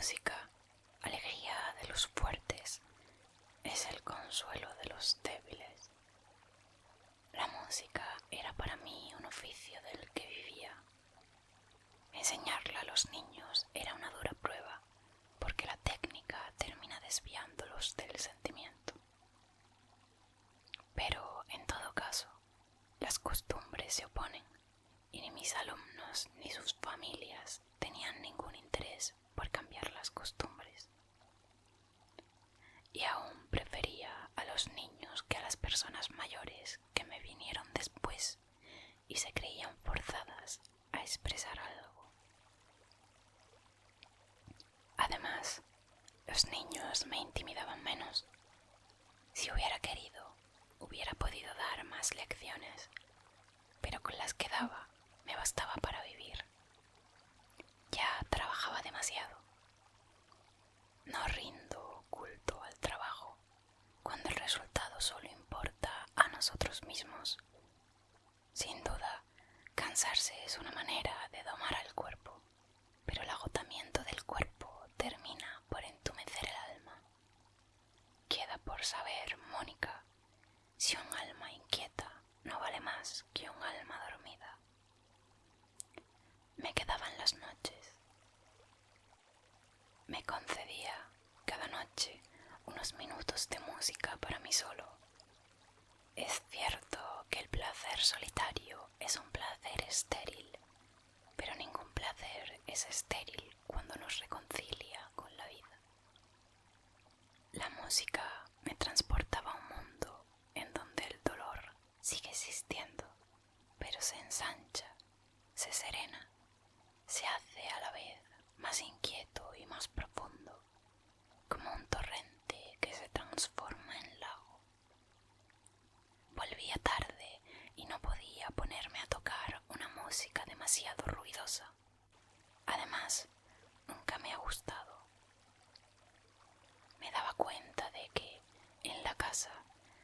música, alegría de los fuertes, es el consuelo de los débiles. La música era para mí un oficio del que vivía. Enseñarla a los niños era una dura prueba, porque la técnica termina desviándolos del sentimiento. Pero, en todo caso, las costumbres se oponen, y ni mis alumnos ni sus familias tenían ningún interés por cambiar las costumbres. Y aún prefería a los niños que a las personas mayores que me vinieron después y se creían forzadas a expresar algo. Además, los niños me intimidaban menos. Si hubiera querido, hubiera podido dar más lecciones, pero con las que daba me bastaba para vivir. Ya trabajaba demasiado. No rindo culto al trabajo, cuando el resultado solo importa a nosotros mismos. Sin duda, cansarse es una manera de domar al cuerpo, pero el agotamiento del cuerpo termina por entumecer el alma. Queda por saber, Mónica, si un alma inquieta no vale más que un alma dormida. Me quedaban las noches. Me concedía cada noche unos minutos de música para mí solo. Es cierto que el placer solitario es un placer estéril, pero ningún placer es estéril cuando nos reconcilia con la vida. La música me transportaba a un mundo en donde el dolor sigue existiendo, pero se ensancha, se serena, se hace a la vez más inquieto y más profundo, como un torrente que se transforma en lago. Volvía tarde y no podía ponerme a tocar una música demasiado ruidosa. Además, nunca me ha gustado. Me daba cuenta de que en la casa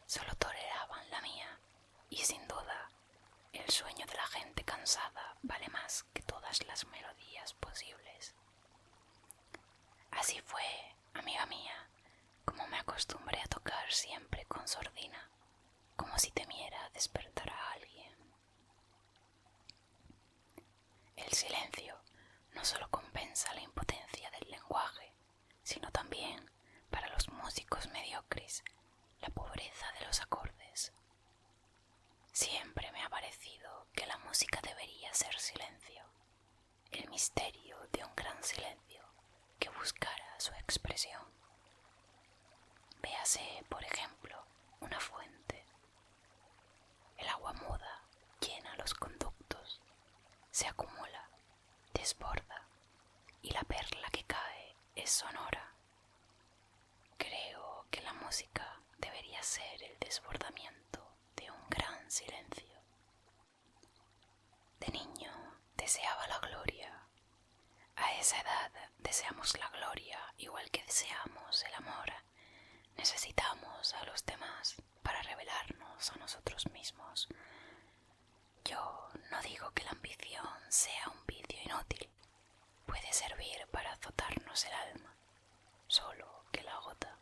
solo toleraban la mía y sin duda el sueño de la gente cansada vale más que todas las melodías posibles. Así fue, amiga mía, como me acostumbré a tocar siempre con sordina, como si temiera despertar a alguien. El silencio no solo compensa la impotencia del lenguaje, sino también, para los músicos mediocres, la pobreza de los acordes. Siempre me ha parecido que la música debería ser silencio, el misterio de un gran silencio que buscara su expresión. Véase, por ejemplo, una fuente. El agua muda llena los conductos, se acumula, desborda, y la perla que cae es sonora. Creo que la música debería ser el desbordamiento de un gran silencio. De niño deseaba la gloria. A esa edad deseamos la gloria igual que deseamos el amor. Necesitamos a los demás para revelarnos a nosotros mismos. Yo no digo que la ambición sea un vicio inútil. Puede servir para azotarnos el alma, solo que la agota.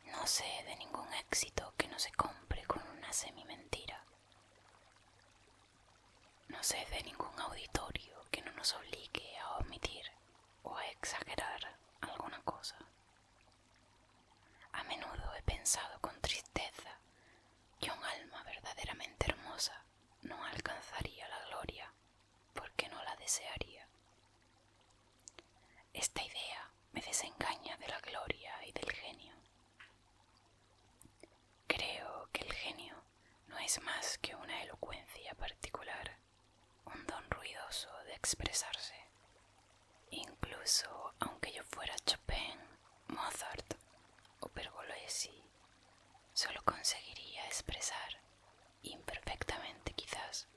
No sé de ningún éxito que no se compre con una semi-mentira. No sé de ningún auditorio que no nos obligue a omitir o a exagerar alguna cosa. A menudo he pensado con tristeza que un alma verdaderamente hermosa no alcanzaría la gloria porque no la desearía. Esta idea me desengaña de la gloria y del genio. Creo que el genio no es más que una elocuencia particular, un don ruidoso de expresarse. Incluso aunque yo fuera Chopin, Mozart o Pergolesi, solo conseguiría expresar, imperfectamente quizás,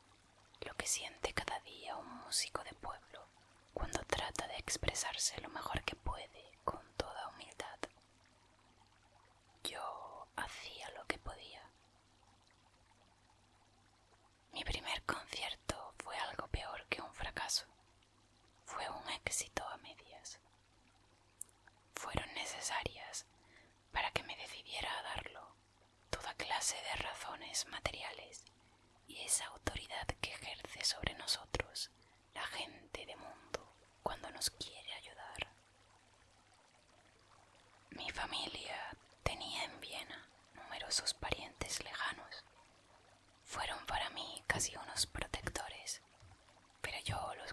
lo que siente cada día un músico de pueblo cuando trata de expresarse lo mejor que puede con toda humildad. Yo hacía lo que podía. Mi primer concierto fue algo peor que un fracaso. Fue un éxito a medias.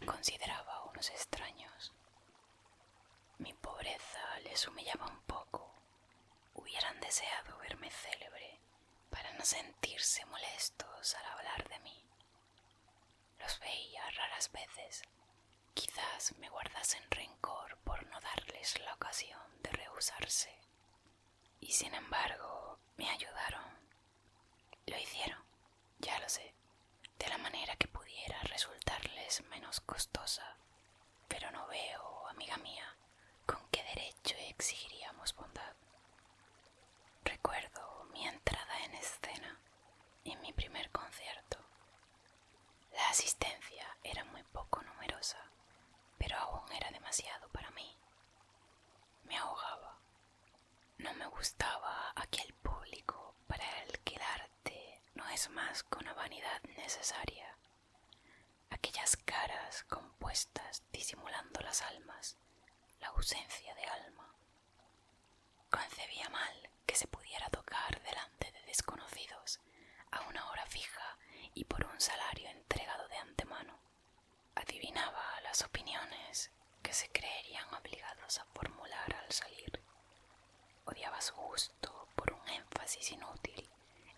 consideraba unos extraños. Mi pobreza les humillaba un poco. Hubieran deseado verme célebre para no sentirse molestos al hablar de mí. Los veía raras veces. Quizás me guardasen rencor por no darles la ocasión de rehusarse. Y sin embargo, me ayudaron. Lo hicieron, ya lo sé, de la manera que pudiera resultarles menos costosa. Pero no veo, amiga mía, con qué derecho exigiríamos bondad. Recuerdo mi entrada en escena en mi primer concierto. La asistencia era muy poco numerosa, pero aún era demasiado para mí. Me ahogaba. No me gustaba aquel público para el que el arte no es más que una vanidad necesaria. Aquellas caras compuestas disimulando las almas, la ausencia de alma. Concebía mal que se pudiera tocar delante de desconocidos a una hora fija y por un salario entregado de antemano. Adivinaba las opiniones que se creerían obligados a formular al salir. Odiaba su gusto por un énfasis inútil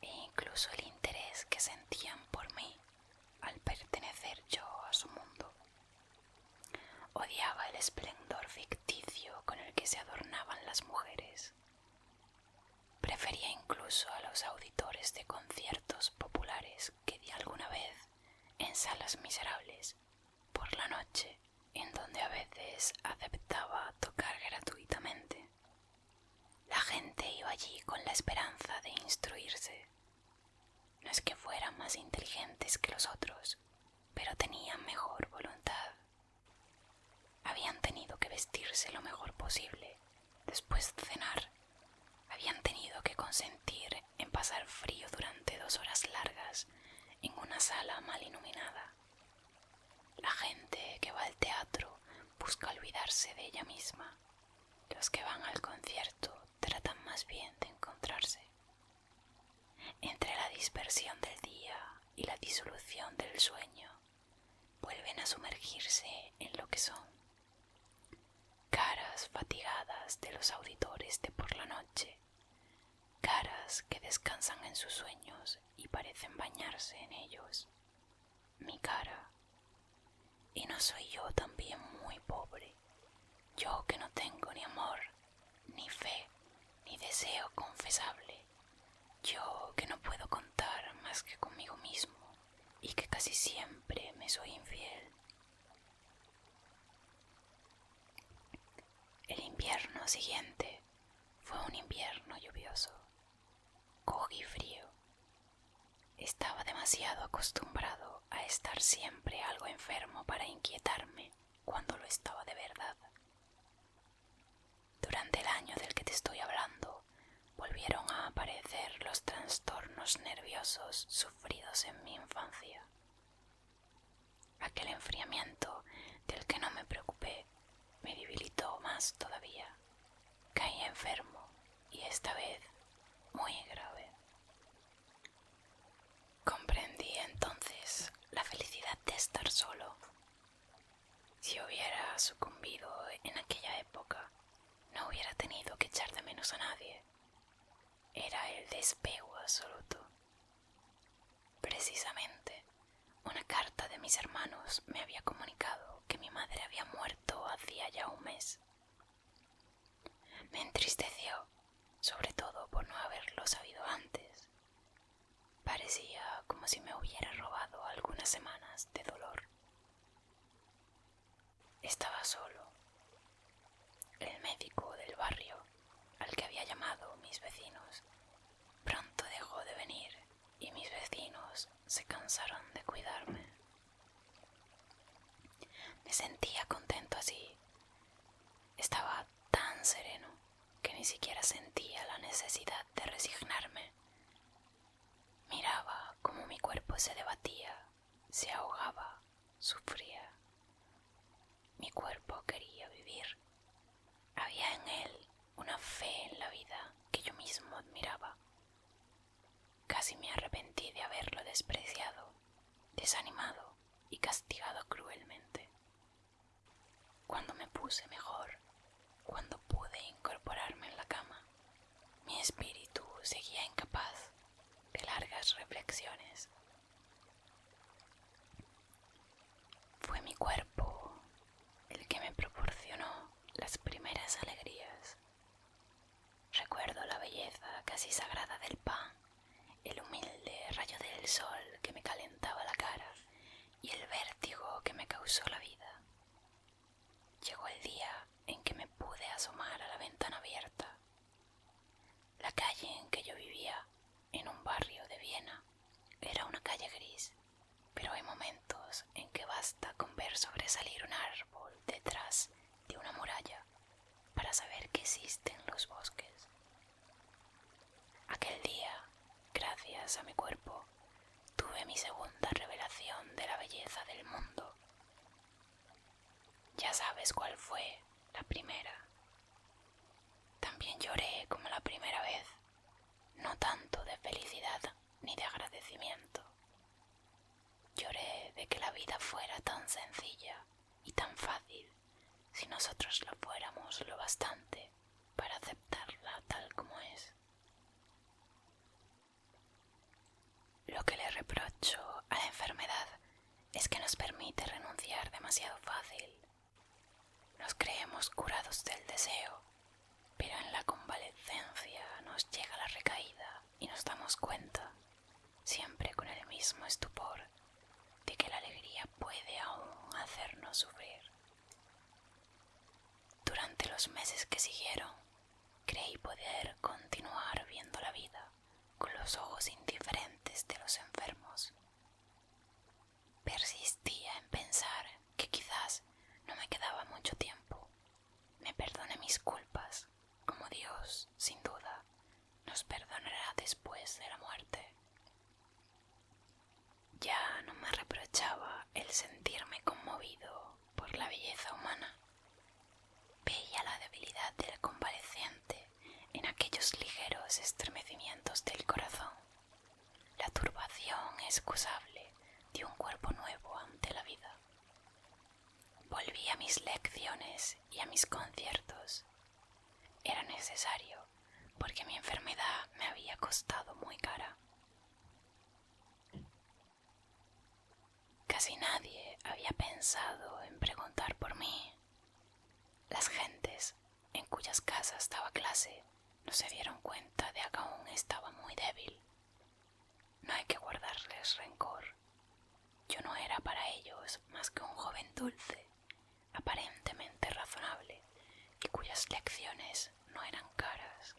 e incluso el interés que sentían por mí al pertenecer yo a su mundo. Odiaba el esplendor ficticio con el que se adornaban las mujeres. Prefería incluso a los auditores de conciertos populares que di alguna vez en salas miserables por la noche, en donde a veces aceptaba tocar gratuitamente. La gente iba allí con la esperanza de instruirse. No es que fueran más inteligentes que los otros, pero tenían mejor voluntad. Habían tenido que vestirse lo mejor posible, después de cenar. Habían tenido que consentir en pasar frío durante 2 horas largas en una sala mal iluminada. La gente que va al teatro busca olvidarse de ella misma. Los que van al concierto tratan más bien de encontrarse. Entre la dispersión del día y la disolución del sueño, vuelven a sumergirse en lo que son. Caras fatigadas de los auditores de por la noche, caras que descansan en sus sueños y parecen bañarse en ellos. Mi cara. Y no soy yo también muy pobre, yo que no tengo ni amor, ni fe, ni deseo confesable, yo que no puedo contar más que conmigo mismo y que casi siempre me soy infiel. El invierno siguiente fue un invierno lluvioso. Cogí frío. Estaba demasiado acostumbrado a estar siempre algo enfermo para inquietarme cuando lo estaba de verdad. Durante el año del que te estoy hablando, volvieron a aparecer los trastornos nerviosos sufridos en mi infancia. Aquel enfriamiento del que no me preocupé me debilitó más todavía. Caí enfermo y esta vez muy grave. Comprendí entonces la felicidad de estar solo. Si hubiera sucumbido en aquella época, no hubiera tenido que echar de menos a nadie. Era el despego absoluto. Precisamente, una carta de mis hermanos me había comunicado que mi madre había muerto hacía ya un mes. Me entristeció, sobre todo por no haberlo sabido antes. Parecía como si me hubiera robado algunas semanas de dolor. Estaba solo. El médico del barrio, al que había llamado mis vecinos, pronto dejó de venir y mis vecinos se cansaron de cuidarme. Me sentía contento así. Estaba tan sereno que ni siquiera sentía la necesidad de resignarme. Miraba cómo mi cuerpo se debatía, se ahogaba, sufría. Mi cuerpo quería vivir. Había en él una fe en la vida que yo mismo admiraba. Casi me arrepentí de haberlo despreciado, desanimado y castigado cruelmente. ver sobresalir un árbol detrás de una muralla para saber que existen los bosques. Aquel día, gracias a mi cuerpo, tuve mi segunda revelación de la belleza del mundo. Ya sabes cuál fue la primera. También lloré como la primera vez, no tanto de felicidad ni de agradecimiento. Lloré de que la vida fuera tan sencilla y tan fácil si nosotros lo fuéramos lo bastante para aceptarla tal como es. Lo que le reprocho a la enfermedad es que nos permite renunciar demasiado fácil. Nos creemos curados del deseo, pero en la convalecencia nos llega la recaída y nos damos cuenta, siempre con el mismo estupor, de que la alegría puede aún hacernos sufrir. Durante los meses que siguieron, creí poder continuar viendo la vida con los ojos indiferentes de los enfermos. Persistía en pensar que quizás no me quedaba mucho tiempo. Me perdoné mis culpas, como Dios, sin duda, nos perdonará después de la muerte. Ya no me reprochaba el sentirme conmovido por la belleza humana. Veía la debilidad del convaleciente en aquellos ligeros estremecimientos del corazón, la turbación excusable de un cuerpo nuevo ante la vida. Volví a mis lecciones y a mis conciertos. Era necesario, porque mi enfermedad me había costado muy cara. Casi nadie había pensado en preguntar por mí. Las gentes en cuyas casas daba clase no se dieron cuenta de que aún estaba muy débil. No hay que guardarles rencor. Yo no era para ellos más que un joven dulce, aparentemente razonable, y cuyas lecciones no eran caras.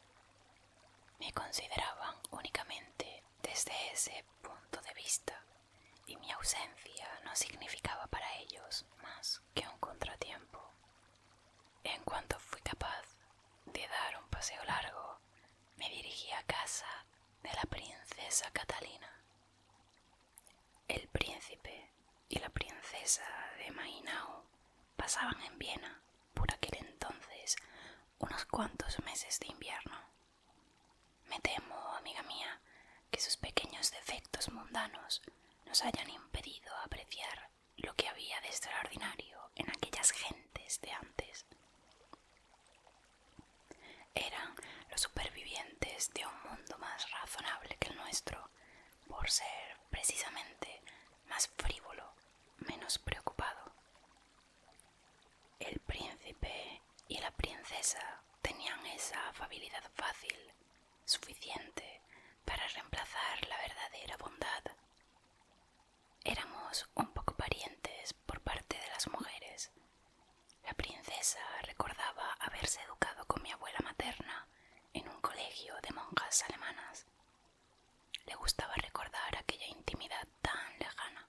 Me consideraban únicamente desde ese punto de vista, y mi ausencia no significaba para ellos más que un contratiempo. En cuanto fui capaz de dar un paseo largo, me dirigí a casa de la princesa Catalina. El príncipe y la princesa de Mainau pasaban en Viena por aquel entonces unos cuantos meses de invierno. Me temo, amiga mía, que sus pequeños defectos mundanos nos hayan impedido apreciar lo que había de extraordinario en aquellas gentes de antes. Eran los supervivientes de un mundo más razonable que el nuestro, por ser precisamente más frívolo, menos preocupado. El príncipe y la princesa tenían esa afabilidad fácil, suficiente para reemplazar la verdadera bondad. Éramos un poco parientes por parte de las mujeres. La princesa recordaba haberse educado con mi abuela materna en un colegio de monjas alemanas. Le gustaba recordar aquella intimidad tan lejana,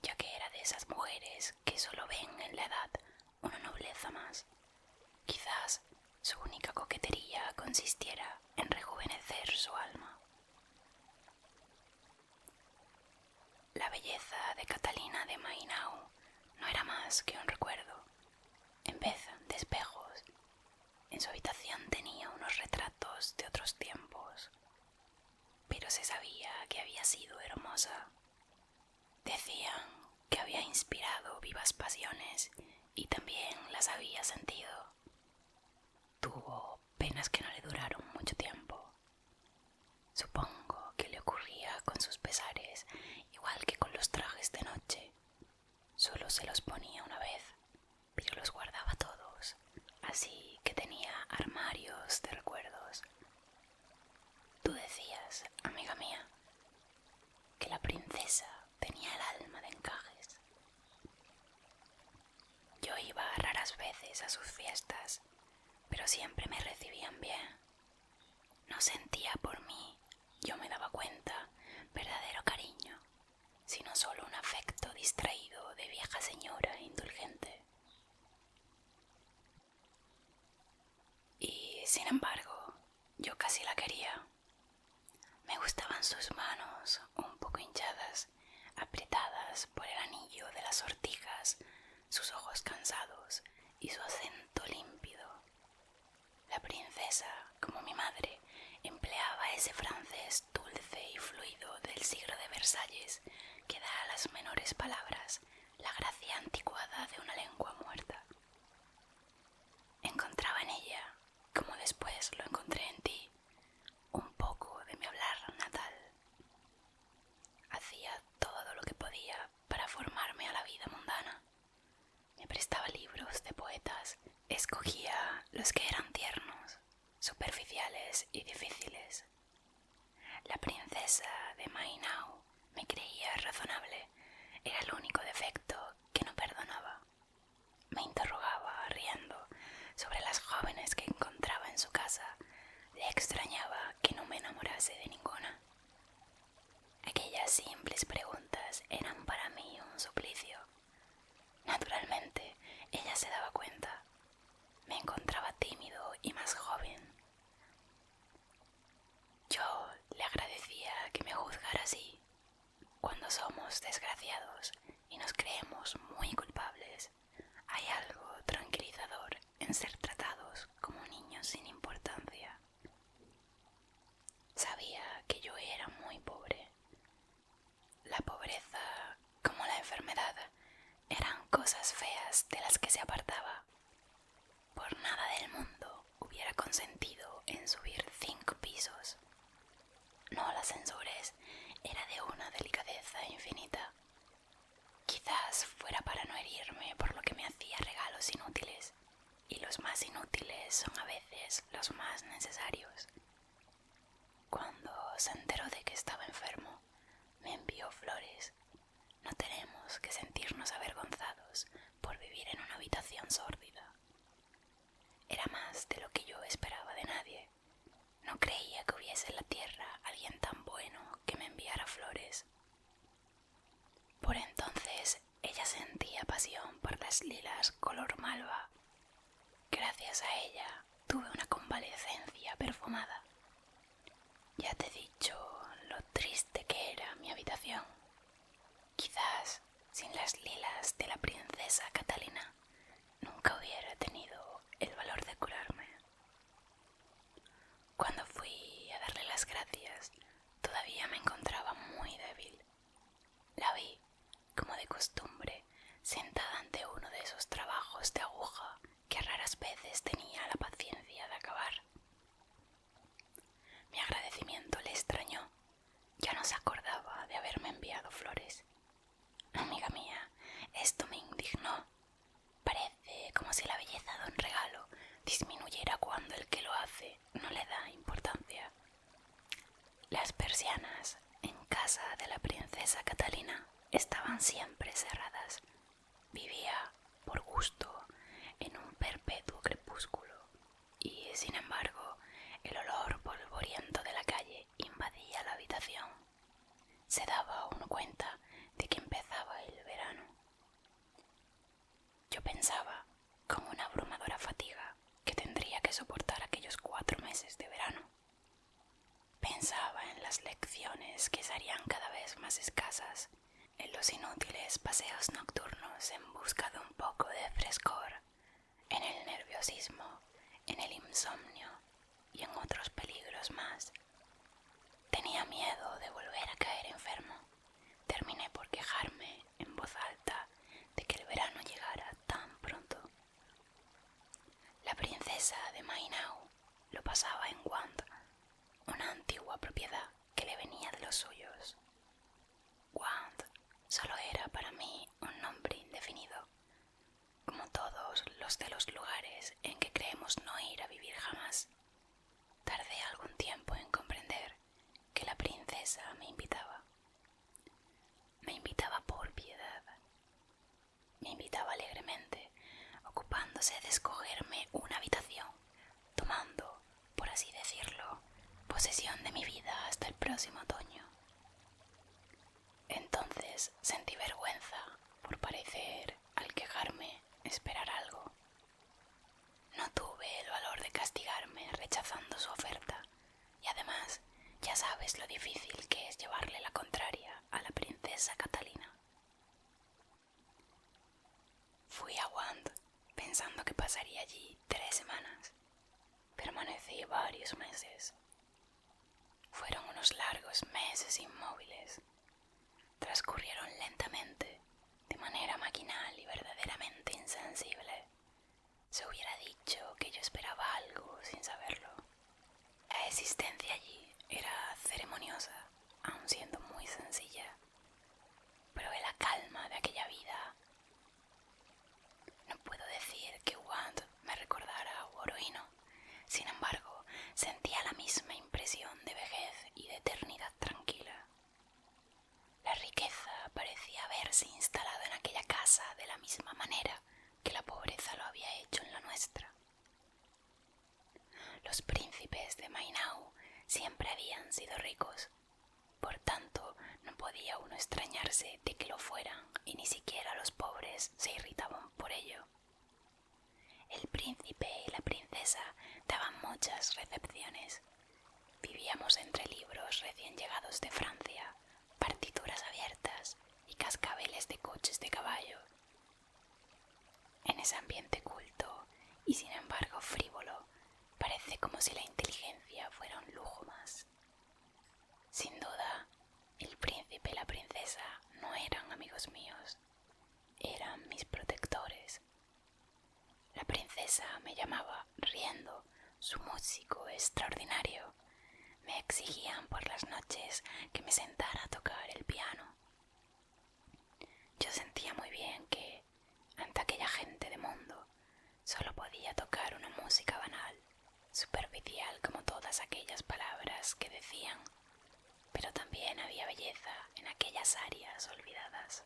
ya que era de esas mujeres que solo ven en la edad una nobleza más. Quizás su única coquetería consistiera en rejuvenecer su alma. La belleza de Catalina de Mainau no era más que un recuerdo. En vez de espejos, en su habitación tenía unos retratos de otros tiempos, pero se sabía que había sido hermosa. Decían que había inspirado vivas pasiones y también las había sentido. Tuvo penas que no le duraron mucho tiempo. Supongo que le ocurría con sus pesares, igual que con los trajes de noche. Solo se los ponía una vez, pero los guardaba todos, así que tenía armarios de recuerdos. Tú decías, amiga mía, que la princesa tenía el alma de encajes. Yo iba raras veces a sus fiestas, pero siempre me recibían bien. No sentía por mí, yo me daba cuenta, verdadero cariño, sino solo un afecto distraído de vieja señora embargo, yo casi la quería. Me gustaban sus manos un poco hinchadas, apretadas por el anillo de las sortijas, sus ojos cansados y su acento límpido. La princesa, como mi madre, empleaba ese francés dulce y fluido del siglo de Versalles que da a las menores palabras la gracia anticuada de una lengua muerta. Encontraba en ella, como después lo encontré en ti, un poco de mi hablar natal. Hacía todo lo que podía para formarme a la vida mundana. Me prestaba libros de poetas, escogía los que eran tiernos, superficiales y difíciles. La princesa de Mainau me creía razonable, era el único defecto que no perdonaba. Me interrogaba, riendo, sobre las jóvenes que encontraba en su casa. Le extrañaba que no me enamorase de ninguna. Aquellas simples preguntas eran para mí un suplicio. Naturalmente, ella se daba cuenta. Me encontraba tímido y más joven. Yo le agradecía que me juzgara así. Cuando somos desgraciados y nos creemos muy culpables, hay algo tranquilizador en ser tratados como niños sin importancia. Sabía que yo era muy pobre. La pobreza, como la enfermedad, eran cosas feas de las que se apartaba. Por nada del mundo hubiera consentido en subir 5 pisos. No las censures, era de una delicadeza infinita. Quizás fuera para no herirme, por lo que me hacía regalos inútiles, y los más inútiles son a veces los más necesarios. Cuando se enteró de que estaba enfermo, me envió flores. No tenemos que sentirnos avergonzados por vivir en una habitación sórdida. Era más de lo que yo esperaba de nadie. No creía que hubiese en la tierra alguien tan bueno que me enviara flores. Por entonces ella sentía pasión por las lilas color malva. Gracias a ella tuve una convalecencia perfumada. Ya te he dicho lo triste que era mi habitación. Quizás sin las lilas de la princesa Catalina nunca hubiera tenido el valor de curarme. Cuando fui a darle las gracias, todavía me encontraba muy débil. La vi, como de costumbre, sentada ante uno de esos trabajos de aguja que raras veces tenía la paciencia de acabar. Mi agradecimiento le extrañó. Ya no se acordaba de haberme enviado flores. Amiga mía, esto me indignó. Parece como si la belleza de un regalo disminuyera cuando el que lo hace no le da importancia. Las persianas en casa de la princesa Catalina estaban siempre cerradas. Vivía, por gusto, en un perpetuo crepúsculo y, sin embargo, el olor polvoriento de la calle invadía la habitación. Se daba uno cuenta de que empezaba el verano. Yo pensaba, con una abrumadora fatiga, que tendría que soportar aquellos 4 meses de verano. Pensaba en las lecciones que serían cada vez más escasas, en los inútiles paseos nocturnos en busca de un poco de frescor, en el nerviosismo, en el insomnio y en otros peligros más. Tenía miedo de volver a caer enfermo. Terminé por quejarme en voz alta de que el verano llegara tan pronto. La princesa de Mainau lo pasaba en Wand, una antigua propiedad que le venía de los suyos. Wand solo era para mí un nombre indefinido, como todos los de los lugares en que creemos no ir a vivir jamás. Tardé algún tiempo en comprender que la princesa me invitaba. Me invitaba por piedad. Me invitaba alegremente, ocupándose de escogerme una habitación, tomando, por así decirlo, posesión de mi vida hasta el próximo otoño. Entonces sentí vergüenza por parecer, al quejarme, esperar algo. pensando que pasaría allí 3 semanas. Permanecí varios meses. Fueron unos largos meses inmóviles. Transcurrieron lentamente, de manera maquinal y verdaderamente insensible. Se hubiera dicho que yo esperaba algo sin saberlo. La existencia allí era ceremoniosa, aun siendo muy sencilla. Probé la calma de aquella vida. No puedo decir que Wand me recordara a Orohino. Sin embargo, sentía la misma impresión de vejez y de eternidad tranquila. La riqueza parecía haberse instalado en aquella casa de la misma manera que la pobreza lo había hecho en la nuestra. Los príncipes de Mainau siempre habían sido ricos, por tanto no podía uno extrañarse de que lo fueran y ni siquiera los pobres se irritaban por ello. El príncipe y la princesa daban muchas recepciones. Vivíamos entre libros recién llegados de Francia, partituras abiertas y cascabeles de coches de caballo. En ese ambiente culto y sin embargo frívolo, parece como si la inteligencia fuera un lujo más. Sin duda, el príncipe y la princesa no eran amigos míos, eran mis protectores. La princesa me llamaba riendo, su músico extraordinario. Me exigían por las noches que me sentara a tocar el piano. Yo sentía muy bien que, ante aquella gente de mundo, solo podía tocar una música banal, superficial como todas aquellas palabras que decían, pero también había belleza en aquellas arias olvidadas.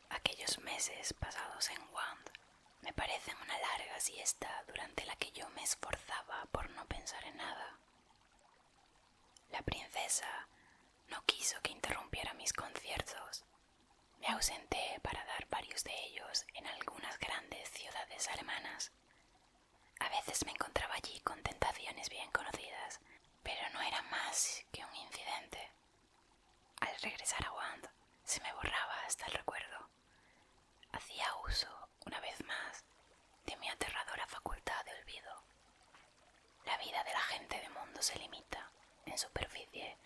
Aquellos meses pasados en Wand me parecen una larga siesta durante la que yo me esforzaba por no pensar en nada. La princesa no quiso que interrumpiera mis conciertos. Me ausenté para dar varios de ellos en algunas grandes ciudades alemanas. A veces me encontraba allí con tentaciones bien conocidas, pero no era más que un incidente. Al regresar a Wand se me borraba hasta el recuerdo. Hacía uso, una vez más, de mi aterradora facultad de olvido. La vida de la gente de mundo se limita, en superficie,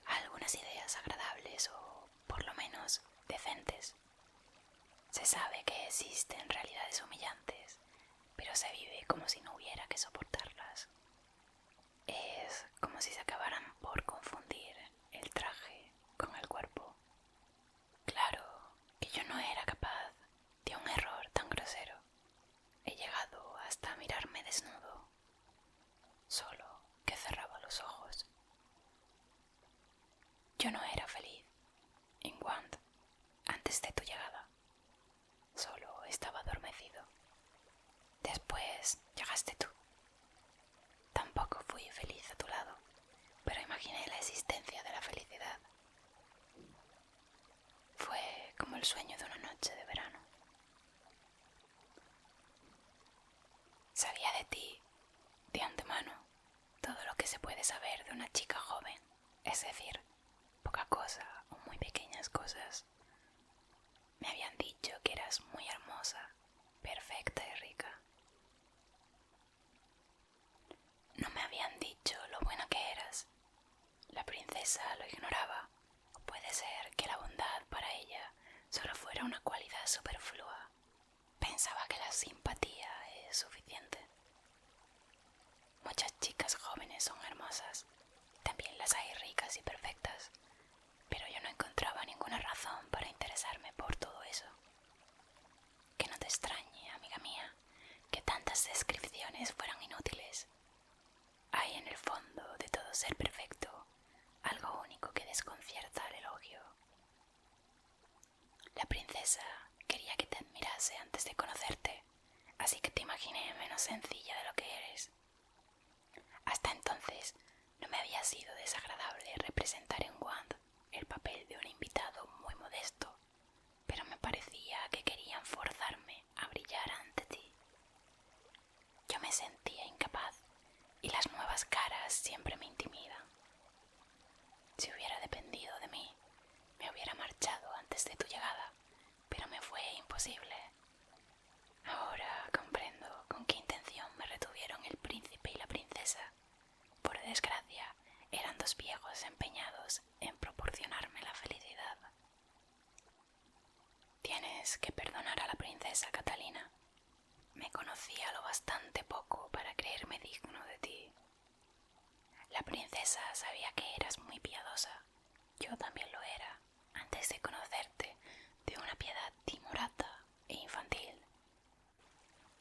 a algunas ideas agradables o, por lo menos, decentes. Se sabe que existen realidades humillantes, pero se vive como si no hubiera que soportarlas. Es como si se acabaran por confundir el traje con el cuerpo. Claro que yo no era capaz de un error tan grosero. He llegado hasta mirarme desnudo, solo que cerraba los ojos. Yo no era feliz en Wand antes de tu llegada. Solo estaba adormecido. Después llegaste tú. Tampoco fui feliz a tu lado, pero imaginé la existencia de la felicidad. Fue como el sueño de una noche de verano. Sabía de ti, de antemano, todo lo que se puede saber de una chica joven, es decir, poca cosa o muy pequeñas cosas. Me habían dicho que eras muy hermosa, perfecta y rica. No me habían dicho lo buena que eras. La princesa lo ignoraba, o puede ser que la bondad para ella solo fuera una cualidad superflua. Pensaba que la simpatía es suficiente. Muchas chicas jóvenes son hermosas, también las hay ricas y perfectas, pero yo no encontraba ninguna razón para interesarme por todo eso. Que no te extrañe, amiga mía, que tantas descripciones fueran inútiles. Hay en el fondo de todo ser perfecto algo único que desconcierta al elogio. La princesa quería que te admirase antes de conocerte, así que te imaginé menos sencilla de lo que eres. Hasta entonces no me había sido desagradable representar en Wand el papel de un invitado muy modesto, pero me parecía que querían forzarme a brillar ante ti. Yo me sentía incapaz y las nuevas caras siempre me intimidan. Si hubiera dependido de mí, me hubiera marchado antes de tu llegada, pero me fue imposible. que perdonar a la princesa Catalina. Me conocía lo bastante poco para creerme digno de ti. La princesa sabía que eras muy piadosa. Yo también lo era, antes de conocerte, de una piedad timorata e infantil.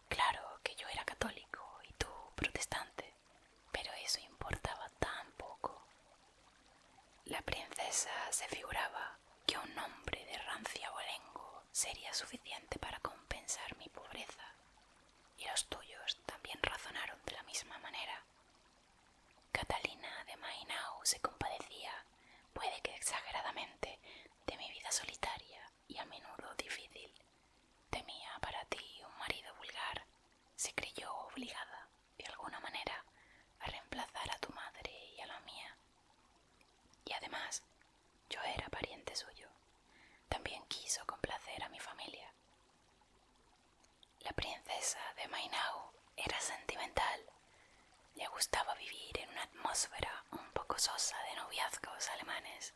Claro que yo era católico y tú protestante, pero eso importaba tan poco. La princesa se figuraba que un nombre de rancia abolengo sería suficiente para compensar mi pobreza, y los tuyos también razonaron de la misma manera. Catalina de Mainau se compadecía, puede que exageradamente, de mi vida solitaria y a menudo difícil. Temía para ti un marido vulgar. Se creyó obligada, de alguna manera, a reemplazar a tu madre y a la mía. Y además, yo era pariente suyo. También quiso complacer a mi familia. La princesa de Mainau era sentimental. Le gustaba vivir en una atmósfera un poco sosa de noviazgos alemanes.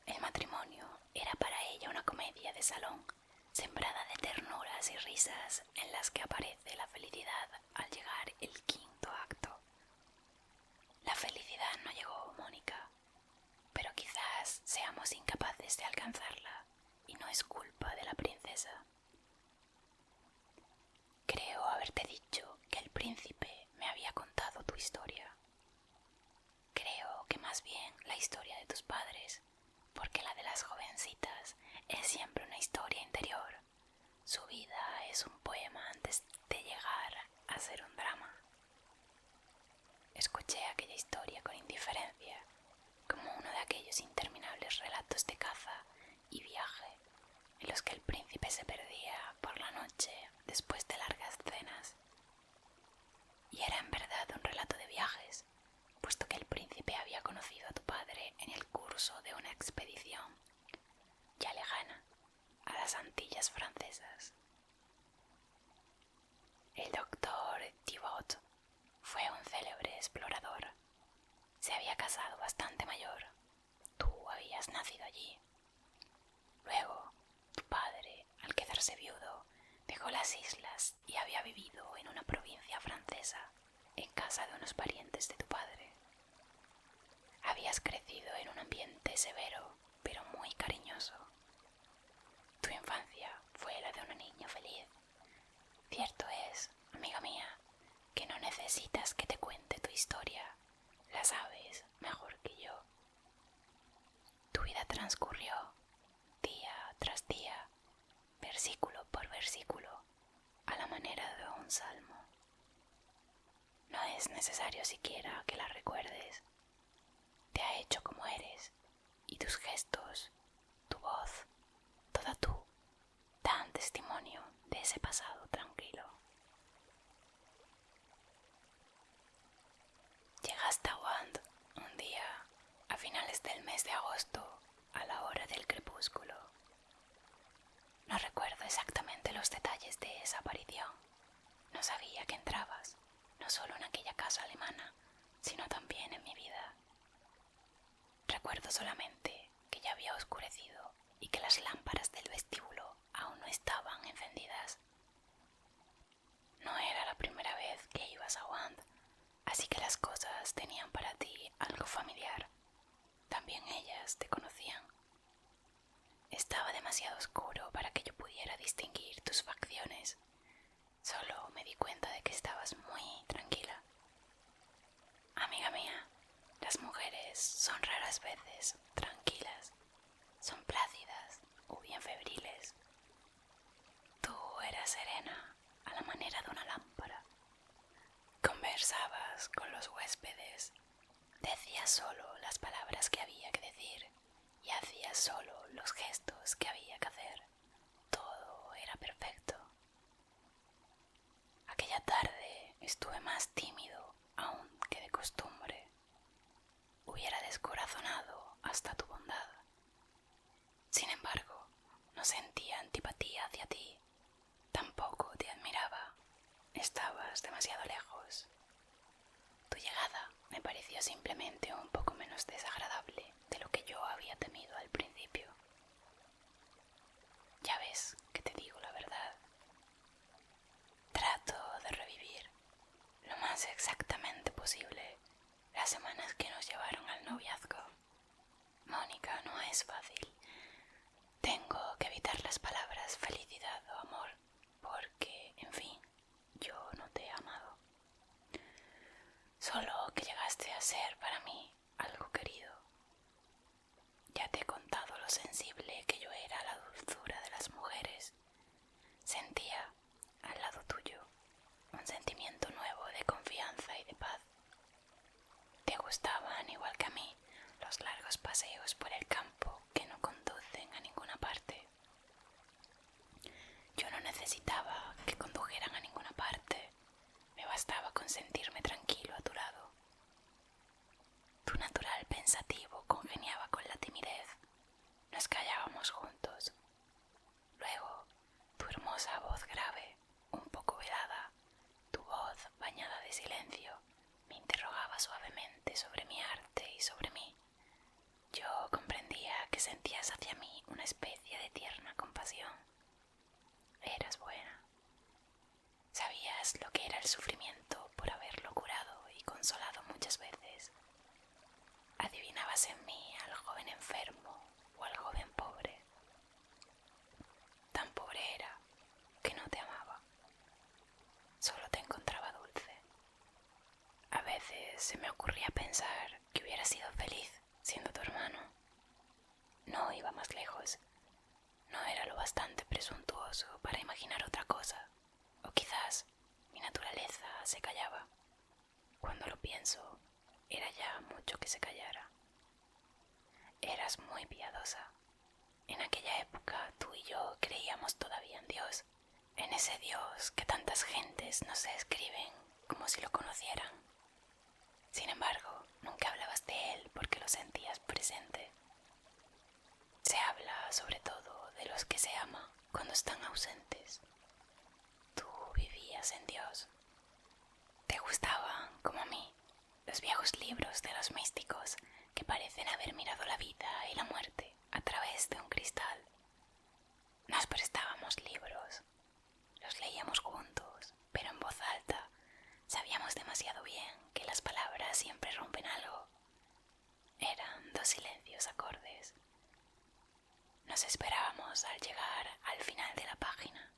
El matrimonio era para ella una comedia de salón, sembrada de ternuras y risas en las que aparece la felicidad al llegar el quinto acto. La felicidad no llegó, Mónica, pero quizás seamos incapaces de alcanzarla y no es culpa de la princesa. Creo haberte dicho que el príncipe me había contado tu historia. Creo que más bien la historia de tus padres, porque la de las jovencitas es siempre una historia interior. Su vida es un poema antes de llegar a ser un drama. Escuché aquella historia con indiferencia, como uno de aquellos interminables relatos de caza y viaje en los que el príncipe se perdía por la noche después de largas cenas. Y era en verdad un relato de viajes, puesto que el príncipe había conocido a tu padre en el curso de una expedición ya lejana a las Antillas francesas. El doctor Thibaut fue un célebre explorador. Se había casado bastante mayor. Tú habías nacido allí. Luego, tu padre, al quedarse viudo, dejó las islas y había vivido en una provincia francesa, en casa de unos parientes de tu padre. Habías crecido en un ambiente severo, pero muy cariñoso. Tu infancia fue la de una niña feliz. Cierto es, amiga mía, que no necesitas que te cuente tu historia. La sabes mejor que yo. Tu vida transcurrió día tras día, versículo por versículo, a la manera de un salmo. No es necesario siquiera que la recuerdes. Te ha hecho como eres, y tus gestos, tu voz, toda tú, dan testimonio de ese pasado tranquilo. Llegaste a Wand un día a finales del mes de agosto, a la hora del crepúsculo. No recuerdo exactamente los detalles de esa aparición. No sabía que entrabas, no solo en aquella casa alemana, sino también en mi vida. Recuerdo solamente que ya había oscurecido y que las lámparas del vestíbulo aún no estaban encendidas. No era la primera vez que ibas a Wand, así que las cosas tenían para ti algo familiar. También ellas te conocían. Estaba demasiado oscuro para que yo pudiera distinguir tus facciones. Solo me di cuenta de que estabas muy tranquila. Amiga mía, las mujeres son raras veces tranquilas. Son plácidas o bien febriles. Tú eras serena, a la manera de una lámpara. Conversabas con los huéspedes. Decías solo las palabras que había que decir y hacías solo los gestos que había que hacer. Todo era perfecto. Aquella tarde estuve más tímido aún que de costumbre. Hubiera descorazonado hasta tu bondad. Sin embargo, no sentía antipatía hacia ti. Tampoco te admiraba. Estabas demasiado lejos. Tu llegada me pareció simplemente un poco menos desagradable de lo que yo había temido al principio. Ya ves que te digo a ser para mí algo querido. Ya te he contado lo sensible que yo era a la dulzura de las mujeres. Sentía, al lado tuyo, un sentimiento nuevo de confianza y de paz. Te gustaban, igual que a mí, los largos paseos por el campo que no conducen a ninguna parte. Yo no necesitaba que condujeran a ninguna parte, me bastaba con sentirme tranquilo a tu lado. Tu natural pensativo congeniaba con la timidez, nos callábamos juntos. Luego, tu hermosa voz grave, un poco velada, tu voz bañada de silencio, me interrogaba suavemente sobre mi arte y sobre mí. Yo comprendía que sentías hacia mí una especie de tierna compasión. Eras buena. Sabías lo que era el sufrimiento por haberlo curado y consolado muchas veces. Adivinabas en mí al joven enfermo o al joven pobre. Tan pobre era que no te amaba. Solo te encontraba dulce. A veces se me ocurría pensar que hubiera sido feliz siendo tu hermano. No iba más lejos. No era lo bastante presuntuoso para imaginar otra cosa. O quizás mi naturaleza se callaba. Cuando lo pienso, era ya mucho que se callara. Eras muy piadosa. En aquella época tú y yo creíamos todavía en Dios, en ese Dios que tantas gentes nos escriben como si lo conocieran. Sin embargo, nunca hablabas de Él porque lo sentías presente. Se habla sobre todo de los que se ama cuando están ausentes. Tú vivías en Dios. Te gustaban, como a mí, los viejos libros de los místicos que parecen haber mirado la vida y la muerte a través de un cristal. Nos prestábamos libros, los leíamos juntos, pero en voz alta. Sabíamos demasiado bien que las palabras siempre rompen algo. Eran dos silencios acordes. Nos esperábamos al llegar al final de la página.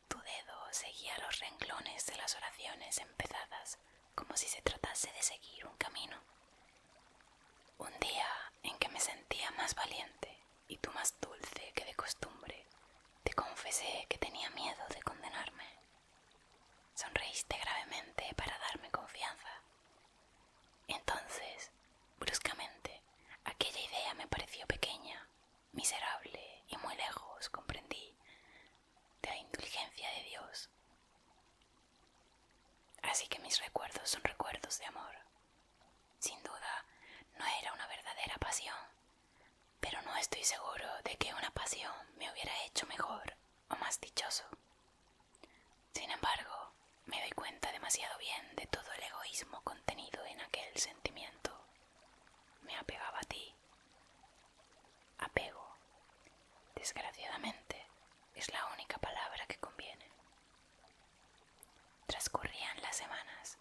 Tu dedo seguía los renglones de las oraciones empezadas como si se tratase de seguir un camino. Un día en que me sentía más valiente y tú más dulce que de costumbre, te confesé que tenía miedo de condenarme. Sonreíste gravemente para darme confianza. Entonces, bruscamente, aquella idea me pareció pequeña, miserable y muy lejos, comprendí, de la indulgencia de Dios. Así que mis recuerdos son recuerdos de amor. Sin duda, no era una verdadera pasión, pero no estoy seguro de que una pasión me hubiera hecho mejor o más dichoso. Sin embargo, me doy cuenta demasiado bien de todo el egoísmo contenido en aquel sentimiento. Me apegaba a ti. Apego, desgraciadamente, es la única palabra que conviene. Transcurrían las semanas.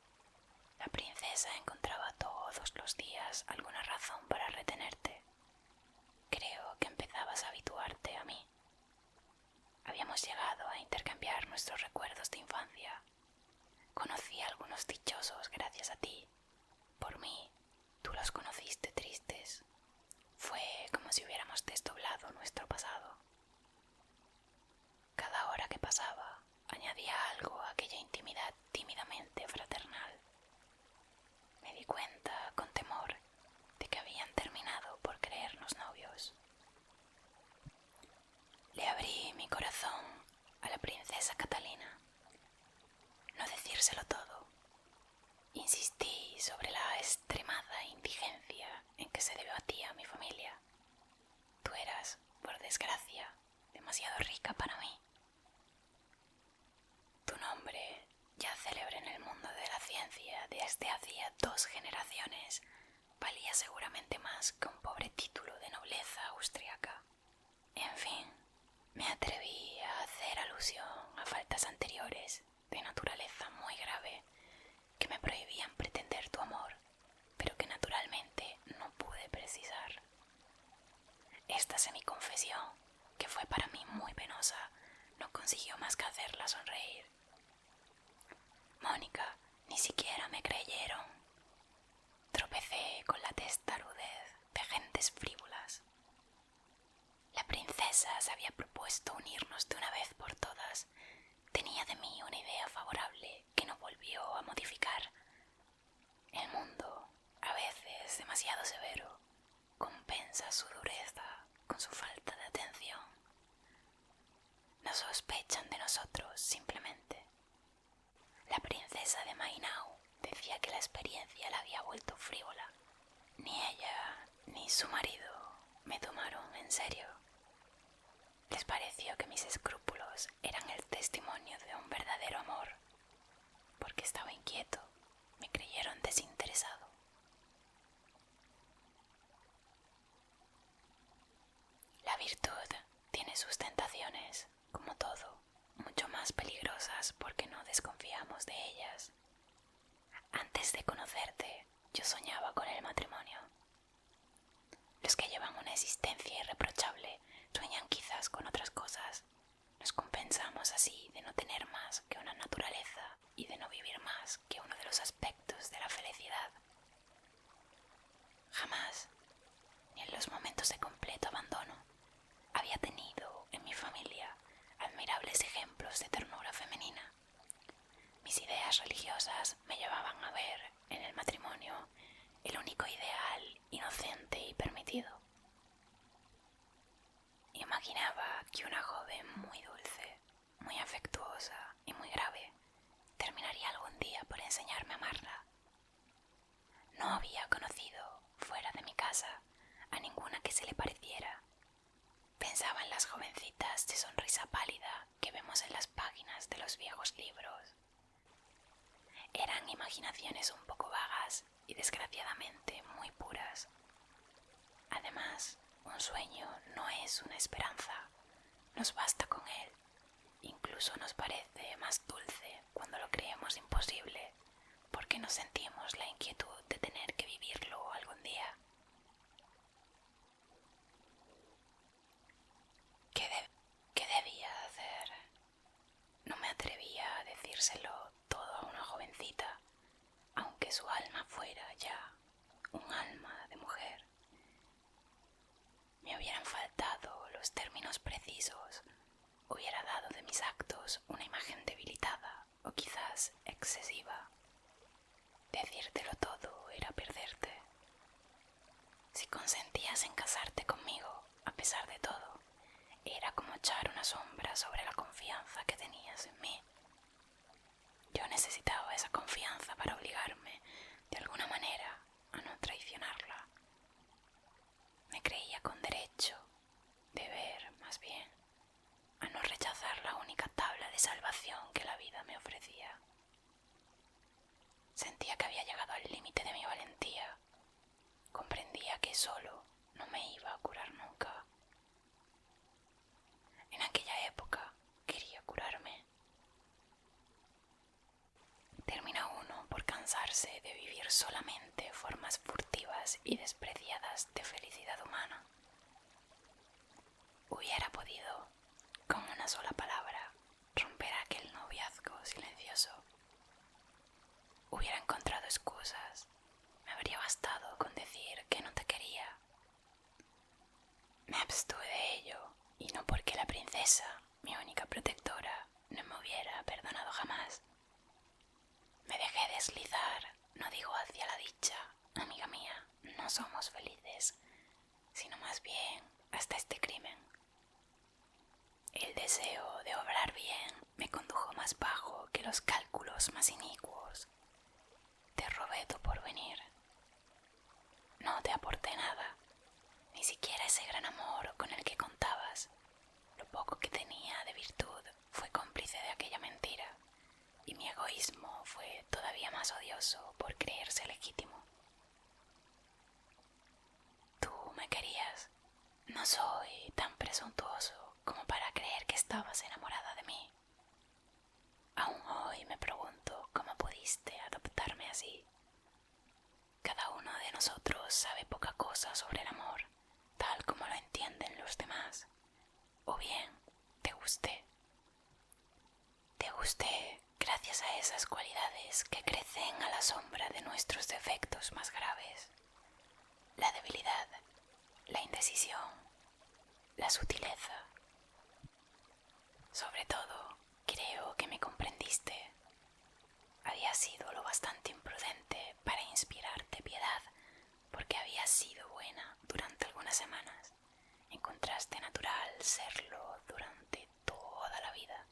La princesa encontraba todos los días alguna razón para retenerte. Creo que empezabas a habituarte a mí. Habíamos llegado a intercambiar nuestros recuerdos de infancia. Conocí a algunos dichosos gracias a ti. Por mí, tú los conociste tristes. Fue como si hubiéramos desdoblado nuestro pasado. Cada hora que pasaba, añadía algo a aquella intimidad tímidamente fraternal. Me di cuenta, con temor, de que habían terminado por creernos novios. Le abrí mi corazón a la princesa Catalina. No decírselo todo. Insistí sobre la extremada indigencia en que se debatía mi familia. Tú eras, por desgracia, demasiado rica para mí. Tu nombre, ya célebre en el mundo de la ciencia desde hacía 2 generaciones, valía seguramente más que un pobre título de nobleza austriaca. En fin, me atreví a hacer alusión a faltas anteriores de naturaleza muy grave que me prohibían pretender tu amor, pero que naturalmente no pude precisar. Esta semiconfesión, que fue para mí muy penosa, no consiguió más que hacerla sonreír. Mónica, ni siquiera me creyeron. tropecé con la testarudez de gentes frívolas. La princesa se había propuesto unirnos de una vez por todas. Tenía de mí una idea favorable que no volvió a modificar. El mundo, a veces demasiado severo, compensa su dureza con su falta de atención. No sospechan de nosotros simplemente. La princesa de Mainau decía que la experiencia la había vuelto frívola. Ni ella ni su marido me tomaron en serio. Les pareció que mis escrúpulos eran el testimonio de un verdadero amor. Porque estaba inquieto, me creyeron desinteresado. La virtud tiene sus tentaciones, como todo, mucho más peligrosas porque no desconfiamos de ellas. Antes de conocerte, yo soñaba con el matrimonio. Los que llevan una existencia irreprochable sueñan quizás con otras cosas. Nos compensamos así de no tener más que una naturaleza y de no vivir más que uno de los aspectos de la felicidad. Jamás, ni en los momentos de completo abandono, había tenido en mi familia admirables ejemplos de ternura femenina. Mis ideas religiosas me llevaban a ver en el matrimonio el único ideal inocente y permitido. Imaginaba que una joven muy dulce, muy afectuosa y muy grave terminaría algún día por enseñarme a amarla. No había conocido, fuera de mi casa, a ninguna que se le pareciera. Pensaba en las jovencitas de sonrisa pálida que vemos en las páginas de los viejos libros. Eran imaginaciones un poco vagas y desgraciadamente muy puras. Además, un sueño no es una esperanza, nos basta con él. Incluso nos parece más dulce cuando lo creemos imposible, porque nos sentimos la inquietud de tener que vivirlo algún día. ¿Qué debía hacer? No me atrevía a decírselo todo a una jovencita, aunque su alma fuera ya un alma de mujer. Me hubieran faltado los términos precisos, hubiera dado de mis actos una imagen debilitada o quizás excesiva. Decírtelo todo era perderte. Si consentías en casarte conmigo, a pesar de todo, era como echar una sombra sobre la confianza que tenías en mí. Yo necesitaba esa confianza para obligarme, de alguna manera, a no traicionarla. Me creía con derecho, deber más bien, a no rechazar la única tabla de salvación que la vida me ofrecía. Sentía que había llegado al límite de mi valentía. Comprendía que solo no me iba a curar nunca. En aquella época quería curarme. Termina uno por cansarse de vivir solamente formas furtivas y despreciadas de felicidad humana. Hubiera podido, con una sola palabra, romper aquel noviazgo silencioso. Hubiera encontrado excusas. Me habría bastado con decir que no te quería. Me abstuve de ello, y no porque la princesa, mi única protectora, no me hubiera perdonado jamás. Me dejé deslizar, no digo hacia la dicha, amiga mía, no somos felices, sino más bien hasta este crimen. El deseo de obrar bien me condujo más bajo que los cálculos más inicuos. Te robé tu porvenir. No te aporté nada, ni siquiera ese gran amor con el que contabas. Lo poco que tenía de virtud fue cómplice de aquella mentira, y mi egoísmo fue todavía más odioso por creerse legítimo. Tú me querías. No soy tan presuntuoso como para creer que estabas enamorada de mí. Aún hoy me pregunto cómo pudiste adoptarme así. Cada uno de nosotros sabe poca cosa sobre el amor, tal como lo entienden los demás. O bien, te gusté. Te gusté gracias a esas cualidades que crecen a la sombra de nuestros defectos más graves, la debilidad, la indecisión, la sutileza. Sobre todo, creo que me comprendiste. Había sido lo bastante imprudente para inspirarte piedad, porque habías sido buena durante algunas semanas. Encontraste natural serlo durante toda la vida.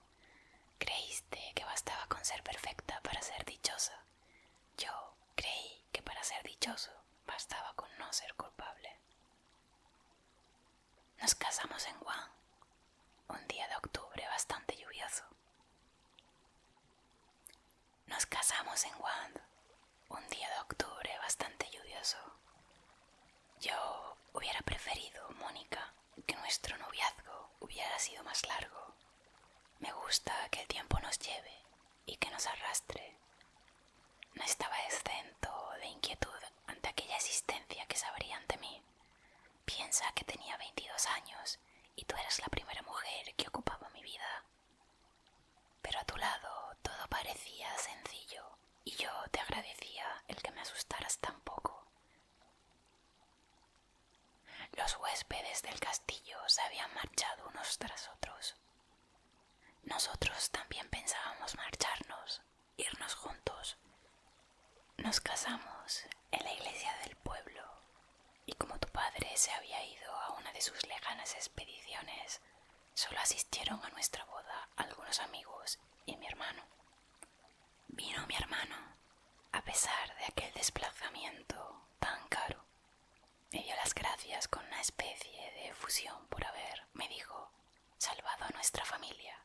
Creíste que bastaba con ser perfecta para ser dichosa. Yo creí que para ser dichoso bastaba con no ser culpable. Nos casamos en Guam, un día de octubre bastante lluvioso. Nos casamos en Guam, un día de octubre bastante lluvioso. Yo hubiera preferido, Mónica, que nuestro noviazgo hubiera sido más largo. Me gusta que el tiempo nos lleve y que nos arrastre. No estaba exento de inquietud ante aquella existencia que se abría ante mí. Piensa que tenía 22 años y tú eras la primera mujer que ocupaba mi vida. Pero a tu lado todo parecía sencillo y yo te agradecía el que me asustaras tan poco. Los huéspedes del castillo se habían marchado unos tras otros. Nosotros también pensábamos marcharnos, irnos juntos. Nos casamos en la iglesia del pueblo y como tu padre se había ido a una de sus lejanas expediciones, solo asistieron a nuestra boda algunos amigos y mi hermano. Vino mi hermano, a pesar de aquel desplazamiento tan caro. Me dio las gracias con una especie de efusión por haber, me dijo, salvado a nuestra familia.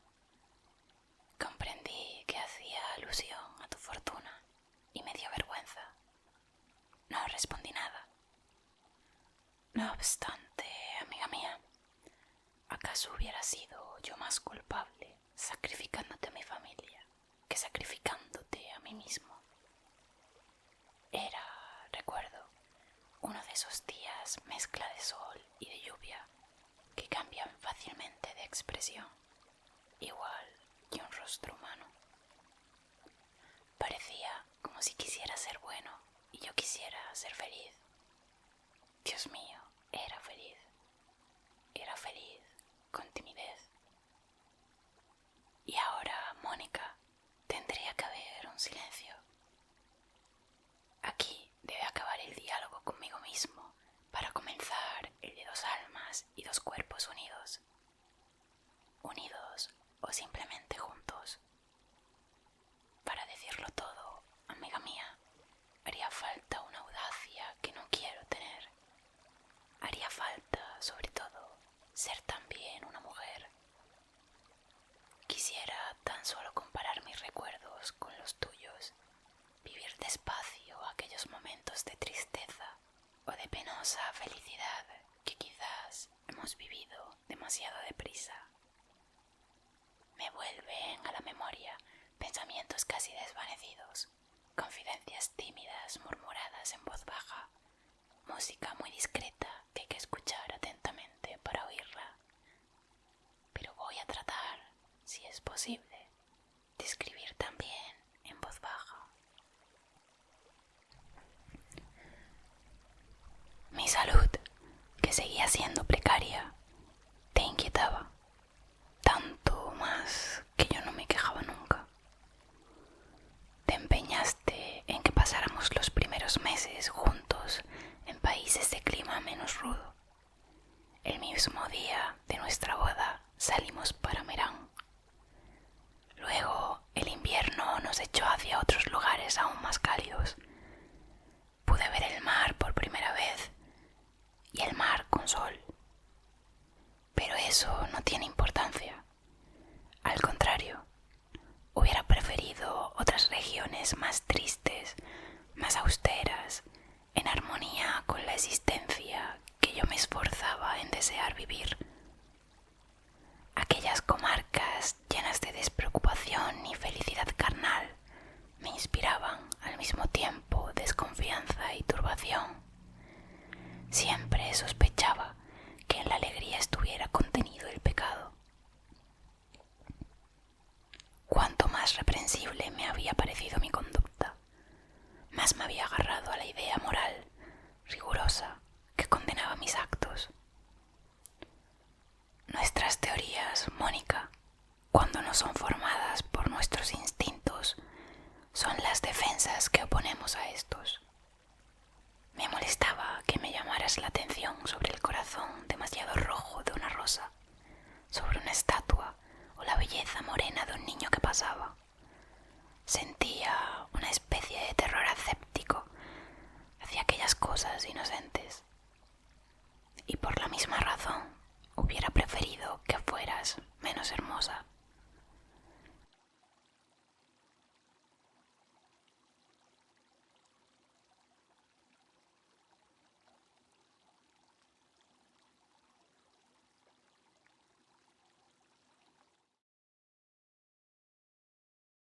Comprendí que hacía alusión a tu fortuna y me dio vergüenza. No respondí nada. No obstante, amiga mía, ¿acaso hubiera sido yo más culpable sacrificándote a mi familia que sacrificándote a mí mismo? Era, recuerdo, uno de esos días mezcla de sol y de lluvia que cambian fácilmente de expresión, igual que un rostro humano. Parecía como si quisiera ser bueno y yo quisiera ser feliz. Dios mío, era feliz con timidez. Y ahora, Mónica, tendría que haber un silencio. Aquí debe acabar el diálogo conmigo mismo para comenzar el de dos almas y dos cuerpos unidos. Unidos o simplemente juntos. Para decirlo todo, amiga mía, haría falta una audacia que no quiero tener. Haría falta, sobre todo, ser también una mujer. Quisiera tan solo comparar mis recuerdos con los tuyos, vivir despacio aquellos momentos de tristeza o de penosa felicidad que quizás hemos vivido demasiado deprisa. Me vuelven a la memoria pensamientos casi desvanecidos, confidencias tímidas murmuradas en voz baja, música muy discreta que hay que escuchar atentamente para oírla. Pero voy a tratar, si es posible, de escribir también en voz baja. Mi salud, que seguía siendo precaria, te inquietaba, tanto más que yo no me quejaba nunca. Te empeñaste en que pasáramos los primeros meses juntos en países de clima menos rudo. El mismo día de nuestra boda salimos para Merán. Luego el invierno nos echó hacia otros lugares aún más cálidos. Pude ver el mar por primera vez y el mar con sol. Pero eso no tiene importancia. Al contrario, hubiera preferido otras regiones más tristes, más austeras, en armonía con la existencia que yo me esforzaba en desear vivir. Aquellas comarcas llenas de despreocupación y felicidad carnal me inspiraban al mismo tiempo desconfianza y turbación. Siempre sospechaba que en la alegría estuviera contenido el pecado. Cuanto más más reprensible me había parecido mi conducta, más me había agarrado a la idea moral, rigurosa, que condenaba mis actos. Nuestras teorías, Mónica, cuando no son formadas por nuestros instintos, son las defensas que oponemos a estos. Me molestaba que me llamaras la atención sobre el corazón demasiado rojo de una rosa, sobre una estatua o la belleza morena de un niño que pasaba. Sentía una especie de terror aséptico hacia aquellas cosas inocentes.